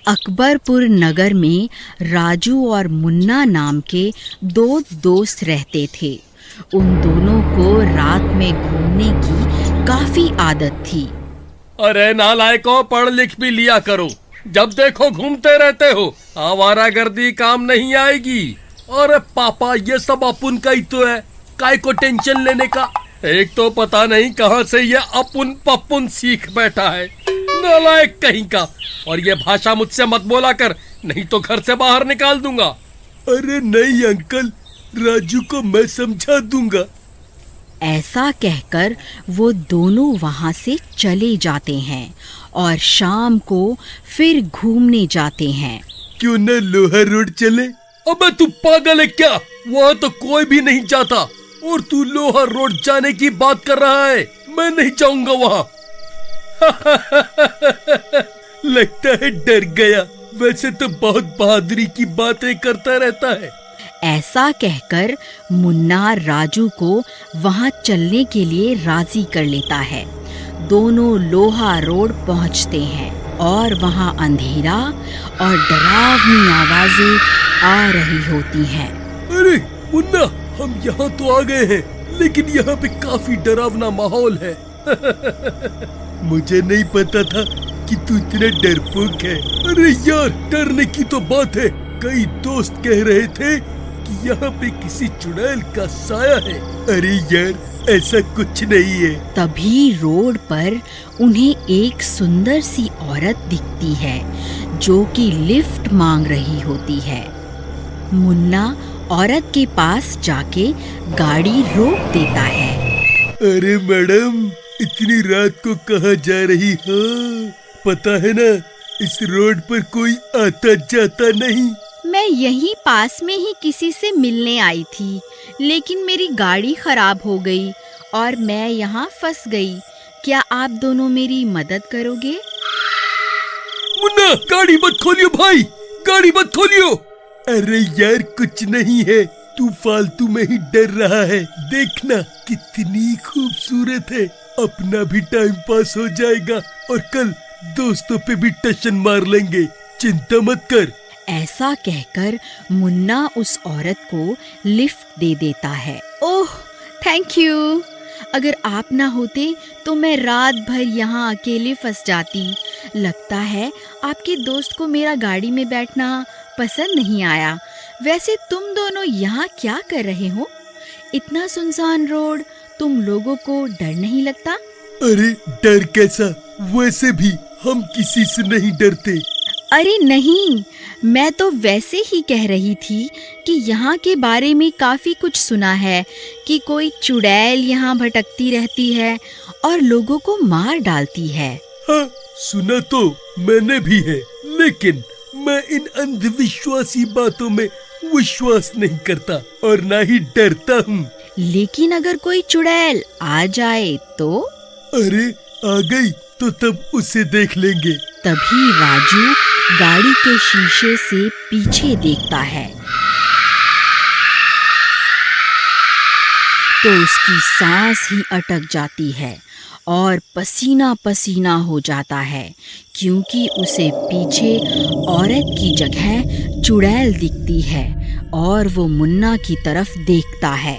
अकबरपुर नगर में राजू और मुन्ना नाम के दो दोस्त रहते थे। उन दोनों को रात में घूमने की काफी आदत थी। अरे नालायकों, पढ़ लिख भी लिया करो, जब देखो घूमते रहते हो। आवारागर्दी काम नहीं आएगी। अरे पापा, ये सब अपुन का ही तो है, काय को टेंशन लेने का। एक तो पता नहीं कहाँ से ये अपुन पपुन सीख बैठा है, नालायक कहीं का। और ये भाषा मुझसे मत बोला कर, नहीं तो घर से बाहर निकाल दूंगा। अरे नहीं अंकल, राजू को मैं समझा दूंगा। ऐसा कहकर वो दोनों वहां से चले जाते हैं और शाम को फिर घूमने जाते हैं। क्यों न लोहा रोड चले? अबे तू पागल है क्या? वहाँ तो कोई भी नहीं जाता और तू लोहा रोड जाने की बात कर रहा है। मैं नहीं जाऊंगा वहाँ। लगता है डर गया, वैसे तो बहुत बहादुरी की बातें करता रहता है। ऐसा कहकर मुन्ना राजू को वहां चलने के लिए राजी कर लेता है। दोनों लोहा रोड पहुंचते हैं और वहां अंधेरा और डरावनी आवाजें आ रही होती हैं। अरे मुन्ना, हम यहाँ तो आ गए हैं, लेकिन यहाँ पे काफी डरावना माहौल है। मुझे नहीं पता था कि तू इतना डरपोक है। अरे यार, डरने की तो बात है। कई दोस्त कह रहे थे कि यहाँ पे किसी चुड़ैल का साया है। अरे यार, ऐसा कुछ नहीं है। तभी रोड पर उन्हें एक सुंदर सी औरत दिखती है जो कि लिफ्ट मांग रही होती है। मुन्ना औरत के पास जाके गाड़ी रोक देता है। अरे मैडम, इतनी रात को कहाँ जा रही हो? पता है ना, इस रोड पर कोई आता जाता नहीं। मैं यहीं पास में ही किसी से मिलने आई थी, लेकिन मेरी गाड़ी खराब हो गई और मैं यहाँ फंस गई। क्या आप दोनों मेरी मदद करोगे? मुन्ना, गाड़ी मत खोलियो भाई, गाड़ी मत खोलियो। अरे यार, कुछ नहीं है, तू फालतू में ही डर रहा है। देखना कितनी खूबसूरत है। अपना भी टाइम पास हो जाएगा और कल दोस्तों पे भी टशन मार लेंगे। चिंता मत कर। ऐसा कहकर मुन्ना उस औरत को लिफ्ट दे देता है। ओह, थैंक यू। अगर आप ना होते तो मैं रात भर यहाँ अकेले फंस जाती। लगता है आपके दोस्त को मेरा गाड़ी में बैठना पसंद नहीं आया। वैसे तुम दोनों यहाँ क्या कर रहे हो? इतना सुनसान रोड, तुम लोगों को डर नहीं लगता? अरे डर कैसा, वैसे भी हम किसी से नहीं डरते। अरे नहीं, मैं तो वैसे ही कह रही थी कि यहाँ के बारे में काफी कुछ सुना है कि कोई चुड़ैल यहाँ भटकती रहती है और लोगों को मार डालती है। हाँ, सुना तो मैंने भी है, लेकिन मैं इन अंधविश्वासी बातों में विश्वास नहीं करता और ना ही डरता हूँ। लेकिन अगर कोई चुड़ैल आ जाए तो? अरे आ गई तो तब उसे देख लेंगे। तभी राजू गाड़ी के शीशे से पीछे देखता है तो उसकी सांस ही अटक जाती है और पसीना पसीना हो जाता है, क्योंकि उसे पीछे औरत की जगह चुड़ैल दिखती है और वो मुन्ना की तरफ देखता है।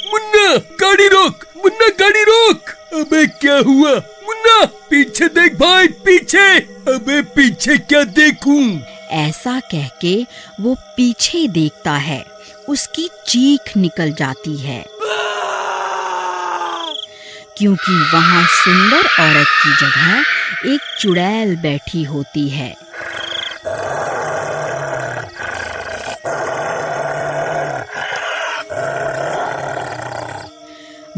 मुन्ना, गाड़ी रोक! मुन्ना, गाड़ी रोक! अबे क्या हुआ? मुन्ना, पीछे देख भाई, पीछे! अबे पीछे क्या देखूं? ऐसा कह के वो पीछे देखता है। उसकी चीख निकल जाती है, क्योंकि वहाँ सुंदर औरत की जगह एक चुड़ैल बैठी होती है।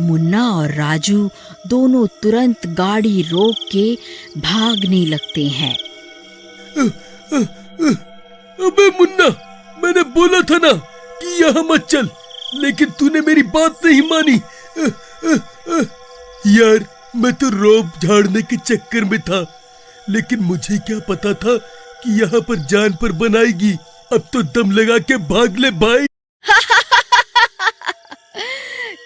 मुन्ना और राजू दोनों तुरंत गाड़ी रोक के भागने लगते हैं। अबे मुन्ना, मैंने बोला था ना कि यहाँ मत चल, लेकिन तूने मेरी बात नहीं मानी। यार, मैं तो रौब झाड़ने के चक्कर में था, लेकिन मुझे क्या पता था कि यहाँ पर जान पर बनाएगी। अब तो दम लगा के भाग ले भाई।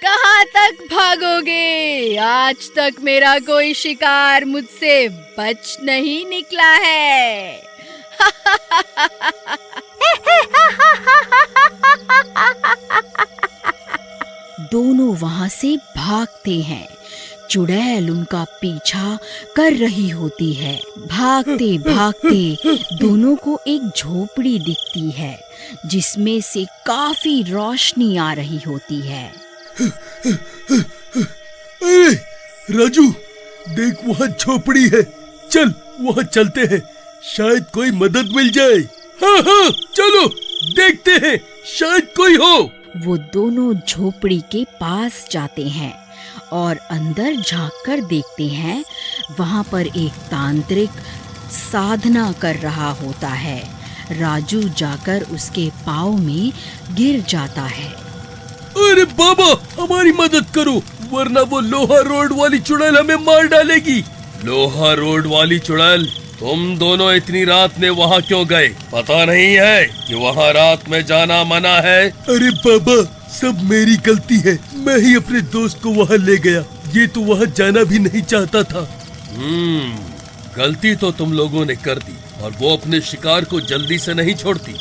कहाँ कहाँ तक भागोगे? आज तक मेरा कोई शिकार मुझसे बच नहीं निकला है। दोनों वहां से भागते हैं। चुड़ैल उनका पीछा कर रही होती है। भागते भागते दोनों को एक झोपड़ी दिखती है जिसमें से काफी रोशनी आ रही होती है। अरे राजू, देख वहाँ झोपड़ी है, चल वहाँ चलते हैं, शायद कोई मदद मिल जाए। हाँ हाँ चलो देखते हैं, शायद कोई हो। वो दोनों झोपड़ी के पास जाते हैं और अंदर झांककर देखते हैं। वहां पर एक तांत्रिक साधना कर रहा होता है। राजू जाकर उसके पाँव में गिर जाता है। अरे बाबा, हमारी मदद करो, वरना वो लोहा रोड वाली चुड़ैल हमें मार डालेगी। लोहा रोड वाली चुड़ैल, तुम दोनों इतनी रात में वहाँ क्यों गए? पता नहीं है कि वहाँ रात में जाना मना है? अरे बाबा, सब मेरी गलती है, मैं ही अपने दोस्त को वहाँ ले गया। ये तो वहाँ जाना भी नहीं चाहता था। गलती तो तुम लोगों ने कर दी और वो अपने शिकार को जल्दी से नहीं छोड़ती।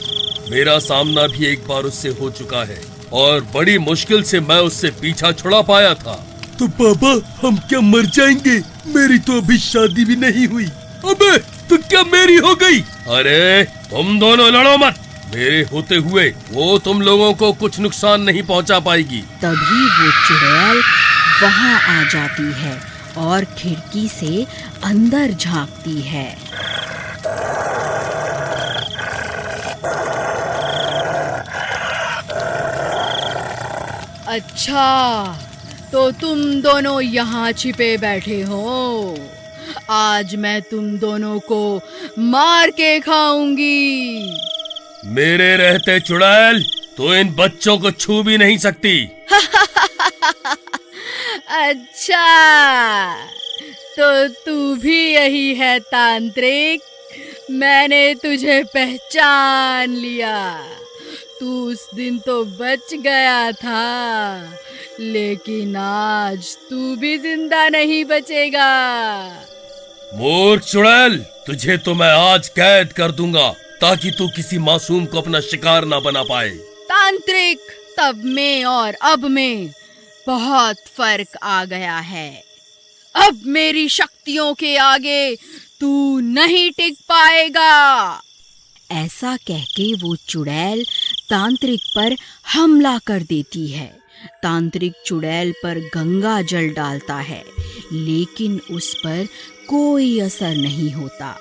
मेरा सामना भी एक बार उससे हो चुका है और बड़ी मुश्किल से मैं उससे पीछा छुड़ा पाया था। तो बाबा, हम क्या मर जाएंगे? मेरी तो अभी शादी भी नहीं हुई। अबे, तो क्या मेरी हो गई? अरे तुम दोनों लड़ो मत, मेरे होते हुए वो तुम लोगों को कुछ नुकसान नहीं पहुंचा पाएगी। तभी वो चुड़ैल वहां आ जाती है और खिड़की से अंदर झांकती है। अच्छा, तो तुम दोनों यहाँ छिपे बैठे हो। आज मैं तुम दोनों को मार के खाऊंगी। मेरे रहते चुड़ैल, तो इन बच्चों को छू भी नहीं सकती। अच्छा, तो तू भी यही है तांत्रिक। मैंने तुझे पहचान लिया। तू उस दिन तो बच गया था, लेकिन आज तू भी जिंदा नहीं बचेगा। मूर्ख चुड़ैल, तुझे तो मैं आज कैद कर दूंगा ताकि तू किसी मासूम को अपना शिकार ना बना पाए। तांत्रिक, तब में और अब में बहुत फर्क आ गया है। अब मेरी शक्तियों के आगे तू नहीं टिक पाएगा। ऐसा कहके वो चुड़ैल तांत्रिक पर हमला कर देती है। तांत्रिक चुड़ैल पर गंगा जल डालता है, लेकिन उस पर कोई असर नहीं होता।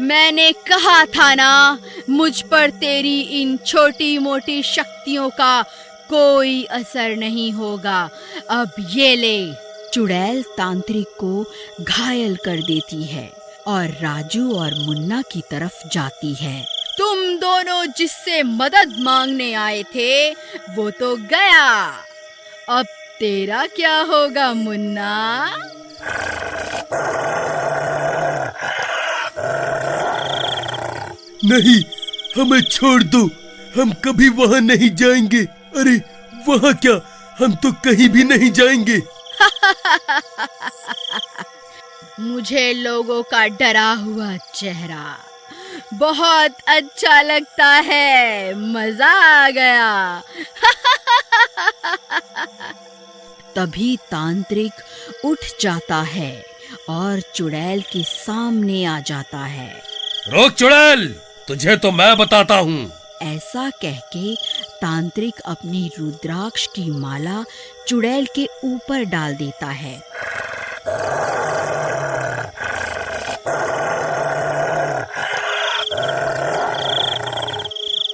मैंने कहा था ना, मुझ पर तेरी इन छोटी मोटी शक्तियों का कोई असर नहीं होगा। अब ये ले। चुड़ैल तांत्रिक को घायल कर देती है और राजू और मुन्ना की तरफ जाती है। तुम दोनों जिससे मदद मांगने आए थे, वो तो गया। अब तेरा क्या होगा मुन्ना? नहीं, हमें छोड़ दो, हम कभी वहाँ नहीं जाएंगे। अरे वहाँ क्या, हम तो कहीं भी नहीं जाएंगे। मुझे लोगों का डरा हुआ चेहरा बहुत अच्छा लगता है, मजा आ गया। तभी तांत्रिक उठ जाता है और चुड़ैल के सामने आ जाता है। रोक चुड़ैल, तुझे तो मैं बताता हूँ। ऐसा कहके तांत्रिक अपनी रुद्राक्ष की माला चुड़ैल के ऊपर डाल देता है।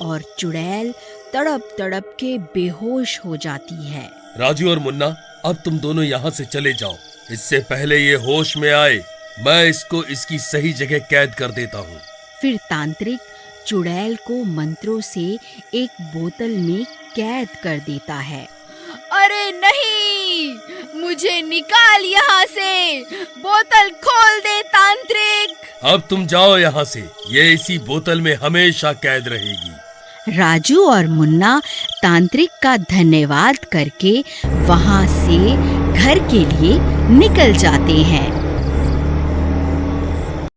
और चुड़ैल तड़प तड़प के बेहोश हो जाती है। राजू और मुन्ना, अब तुम दोनों यहाँ से चले जाओ। इससे पहले ये होश में आए, मैं इसको इसकी सही जगह कैद कर देता हूँ। फिर तांत्रिक चुड़ैल को मंत्रों से एक बोतल में कैद कर देता है। अरे नहीं, मुझे निकाल यहाँ से, बोतल खोल दे तांत्रिक। अब तुम जाओ यहाँ से, ये इसी बोतल में हमेशा कैद रहेगी। राजू और मुन्ना तांत्रिक का धन्यवाद करके वहां से घर के लिए निकल जाते हैं।